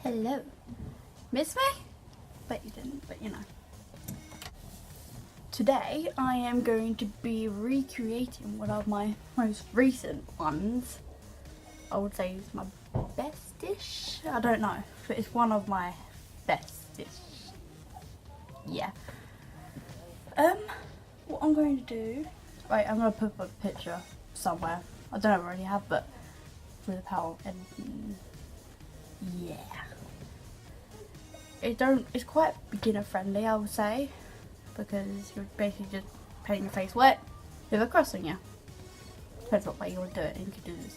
Hello. Miss me? Bet you didn't, but you know. Today I am going to be recreating one of my most recent ones. I would say it's my best-ish. I don't know, but it's one of my best-ish. Yeah. What I'm going to do... Right, I'm going to put up a picture somewhere. I don't know if I already have, but with a power editing. Yeah. It's quite beginner friendly, I would say, because you're basically just painting your face wet with a cross on you. Depends what way you want to do it, and you can do this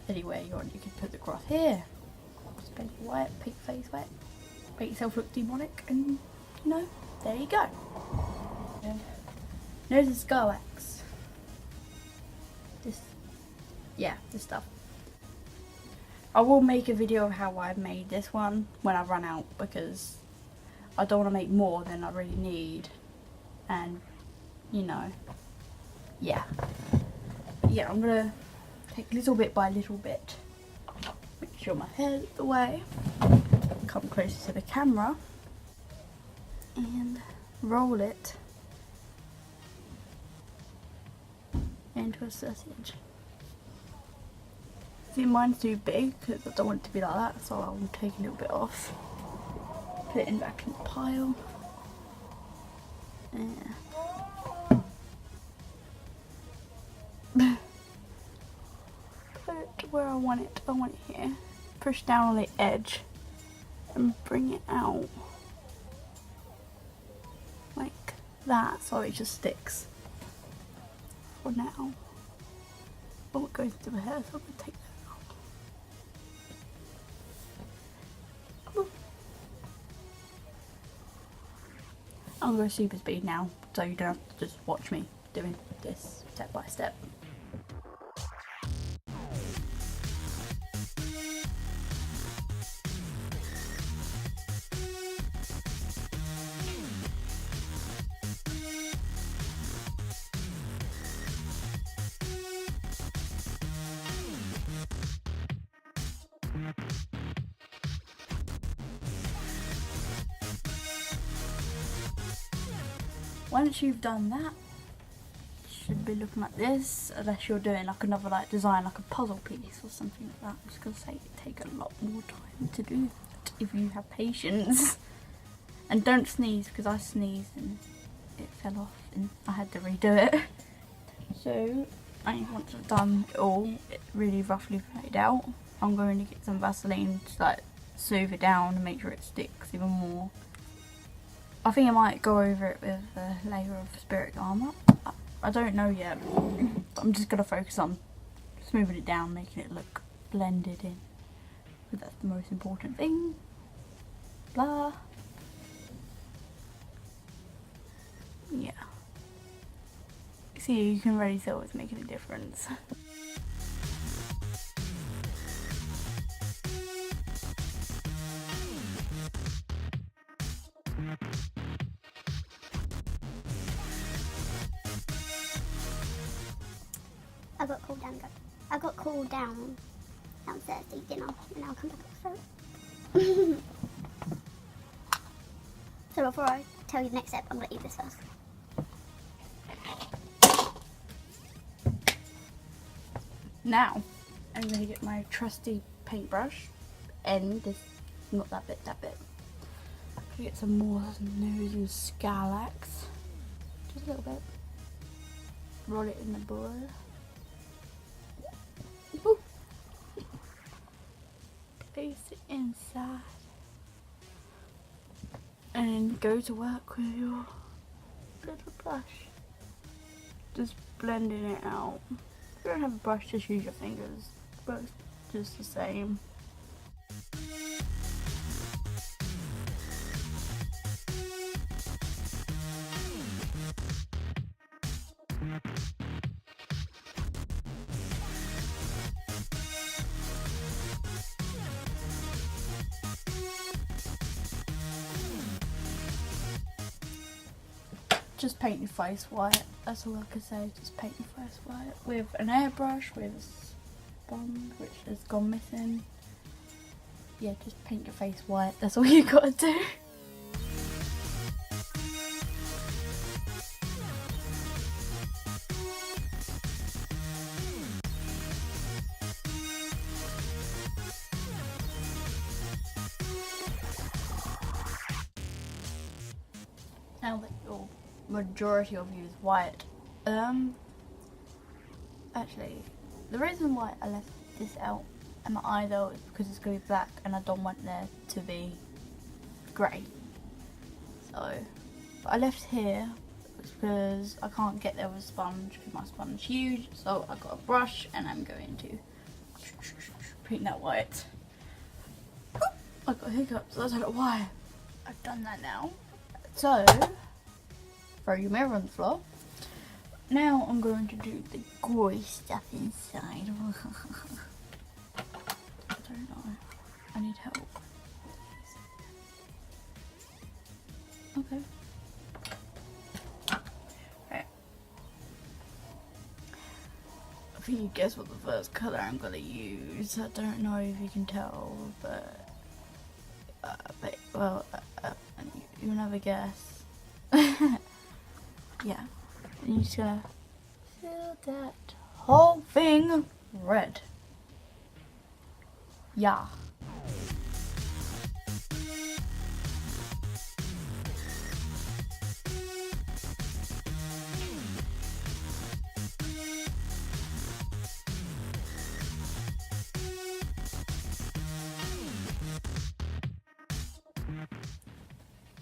anywhere you want. You can put the cross here, just paint it white, paint your face wet, make yourself look demonic, and you know, there you go. Yeah. There's a skull axe. This stuff. I will make a video of how I made this one when I run out, because I don't want to make more than I really need, and you know, yeah. But yeah, I'm gonna take little bit by little bit, make sure my hair's the way, come closer to the camera, and roll it into a sausage. See, mine's too big because I don't want it to be like that, so I'll take a little bit off, put it back in the pile. Yeah. Put it to where I want it. I want it here. Push down on the edge and bring it out like that, so it just sticks. For now. Oh, it goes into my hair, so I'm gonna take that. I'm going to super speed now, so you don't have to just watch me doing this step by step. Once you've done that, it should be looking like this, unless you're doing like another design, like a puzzle piece or something like that. I'm just going to say it take a lot more time to do that if you have patience. And don't sneeze, because I sneezed and it fell off and I had to redo it. So once I've done it all, really roughly laid out, I'm going to get some Vaseline to soothe it down and make sure it sticks even more. I think I might go over it with a layer of spirit armour. I don't know yet. I'm just going to focus on smoothing it down, making it look blended in. Because that's the most important thing. Blah. Yeah. See, you can really tell it's making a difference. I got called down downstairs to eat dinner, and I'll come back upstairs. So before I tell you the next step, I'm going to eat this first. Now, I'm going to get my trusty paintbrush, and this, not that bit, that bit. I'm going to get some more nose and Skalax, just a little bit. Roll it in the bowl. Place it inside and go to work with your little brush, just blending it out. If you don't have a brush, just use your fingers, both just the same. Just paint your face white, that's all I can say, just paint your face white with an airbrush, with a sponge which has gone missing. yeah, just paint your face white. That's all you gotta do. Now that your majority of you is white, actually, the reason why I left this out in my eye though is because it's going to be black and I don't want there to be grey. So, but I left here because I can't get there with a sponge because my sponge is huge. So I got a brush and I'm going to paint that white. I got hiccups, I don't know why. I've done that now. So, throw your mirror on the floor. Now I'm going to do the gory stuff inside. I don't know. I need help. Okay. Right. I think you guess what the first colour I'm going to use. I don't know if you can tell, but you'll never guess. Yeah. And you're just gonna fill that whole thing red. Yeah.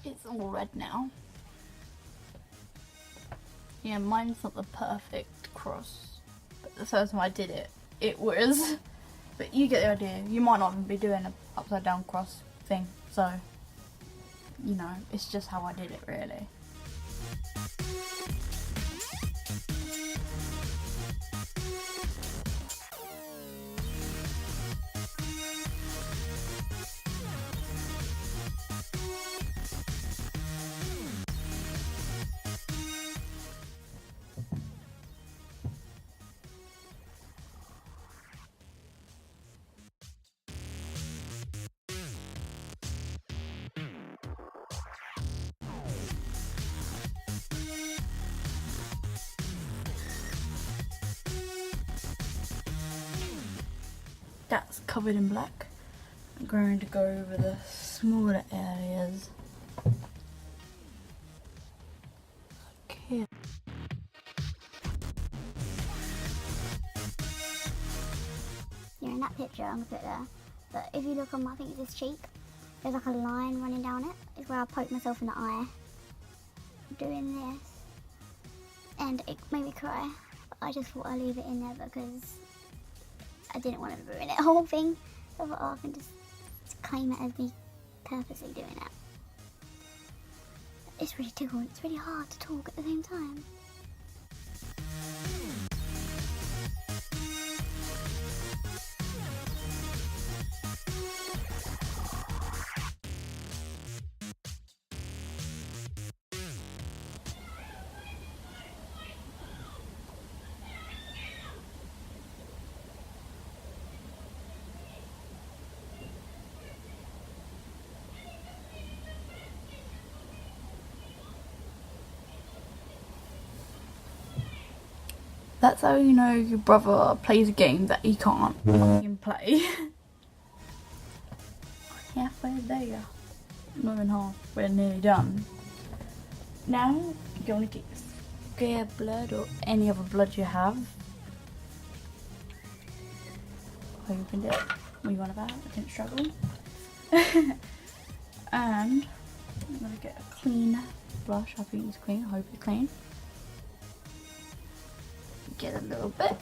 It's all red now. Yeah, mine's not the perfect cross, but the first time I did it, it was. But you get the idea. You might not even be doing an upside down cross thing, so, you know, it's just how I did it really. That's covered in black. I'm going to go over the smaller areas. Okay. Yeah, in that picture, I'm gonna put there. But if you look on my, I think it's this cheek, there's like a line running down it. It's where I poked myself in the eye doing this. And it made me cry. But I just thought I'd leave it in there because I didn't want to ruin it, the whole thing. So I thought, oh, I can just claim it as me purposely doing it. It's really difficult. It's really hard to talk at the same time. That's how you know your brother plays a game that he can't fucking play. Halfway there. Not even half, we're nearly done. Now, you want to get scare blood or any other blood you have. I opened it. What are you on about? I didn't struggle. And I'm going to get a clean brush. I think it's clean. I hope it's clean. Get a little bit.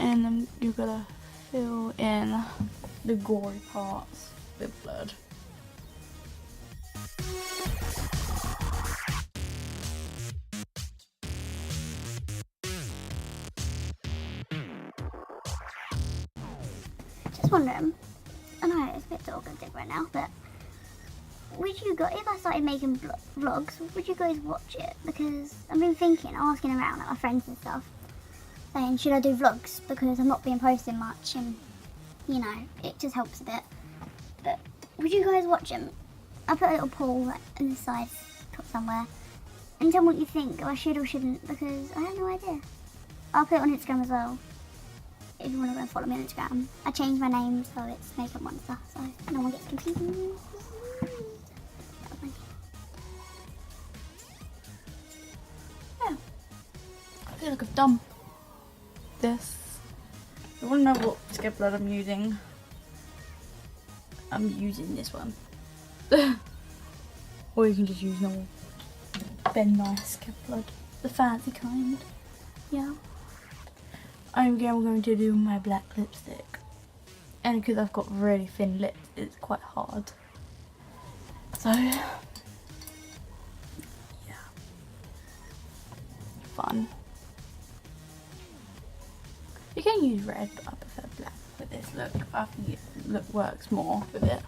And then you're going to fill in the gory parts with blood. Just wondering, I know it's a bit talkative right now, but would you guys, if I started making vlogs, would you guys watch it? Because I've been thinking, asking around at my friends and stuff, saying should I do vlogs because I'm not being posting much and you know, it just helps a bit. But would you guys watch them? I'll put a little poll like, in the side top somewhere. And tell me what you think, or I should or shouldn't, because I have no idea. I'll put it on Instagram as well. If you want to go and follow me on Instagram. I changed my name so it's Makeup Monster, so no one gets confused. Yeah. I feel like I've done this. You want to know what Skip Blood I'm using? I'm using this one. Or you can just use normal Ben Nice Skip Blood. The fancy kind. Yeah. I'm going to do my black lipstick. And because I've got really thin lips, it's quite hard. So, yeah. Fun. You can use red, but I prefer black with this look. I think it look works more with it.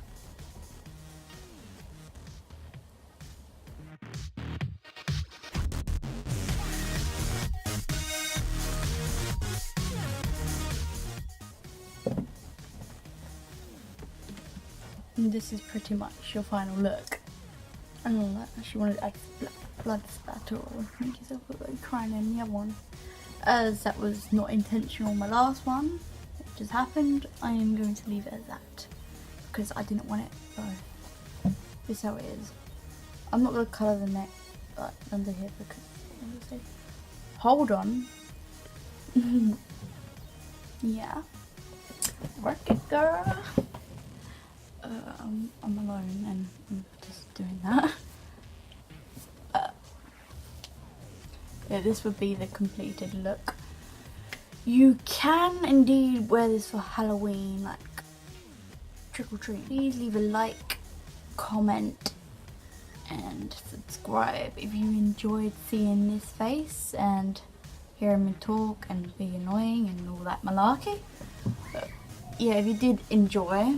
And this is pretty much your final look. And I actually wanted to add blood splatter or make yourself look like you're crying in the other one. As that was not intentional on my last one, it just happened, I am going to leave it as that. Because I didn't want it, so this is how it is. I'm not going to colour the neck like under here because obviously. Hold on. Yeah. Work it, girl. I'm alone and I'm just doing that. Yeah, this would be the completed look. You can indeed wear this for Halloween, like trick or treat. Please leave a like, comment and subscribe if you enjoyed seeing this face and hearing me talk and be annoying and all that malarkey. But yeah, if you did enjoy,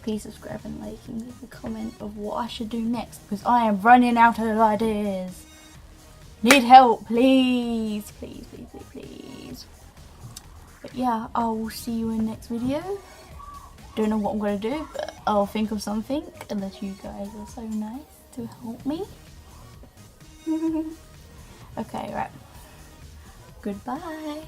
please subscribe and like and leave a comment of what I should do next because I am running out of ideas. Need help, please, please, please, please, please. But yeah, I will see you in the next video. Don't know what I'm going to do, but I'll think of something unless you guys are so nice to help me. Okay, right. Goodbye.